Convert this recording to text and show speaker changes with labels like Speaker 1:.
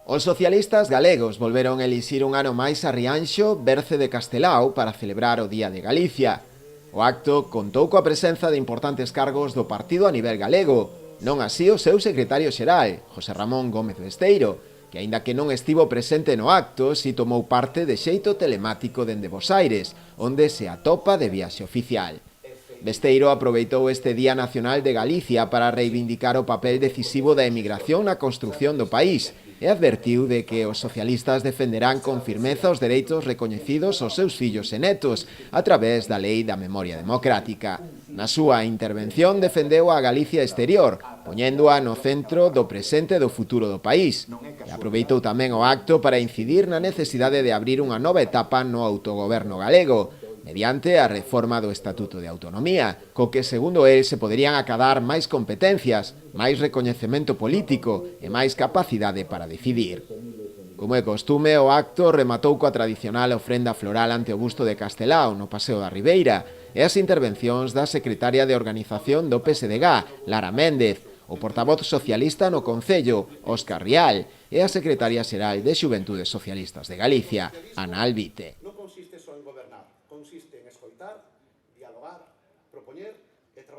Speaker 1: Os socialistas galegos volveron elixir un ano máis a Rianxo, Berce de Castelao, para celebrar o Día de Galicia. O acto contou coa presenza de importantes cargos do partido a nivel galego, non así o seu secretario xeral, José Ramón Gómez Besteiro, que aínda que non estivo presente no acto, si tomou parte de xeito telemático dende Bos Aires, onde se atopa de viaxe oficial. Besteiro aproveitou este Día Nacional de Galicia para reivindicar o papel decisivo da emigración na construción do país e advertiu de que os socialistas defenderán con firmeza os dereitos recoñecidos aos seus fillos e netos a través da Lei da Memoria Democrática. Na súa intervención defendeu a Galicia exterior, poñéndoa no centro do presente e do futuro do país. E aproveitou tamén o acto para incidir na necesidade de abrir unha nova etapa no autogoberno galego, mediante a reforma do Estatuto de Autonomía, co que, segundo el, se poderían acadar máis competencias, máis recoñecemento político e máis capacidade para decidir. Como é costume, o acto rematou coa tradicional ofrenda floral ante o busto de Castelao, no Paseo da Ribeira, e as intervencións da secretaria de organización do PSDG, Lara Méndez, o portavoz socialista no Concello, Óscar Rial, e a secretaria xeral de Xuventudes Socialistas de Galicia, Ana Albite.
Speaker 2: Non consiste só en gobernar, consiste en escoitar, dialogar, propoñer e traballar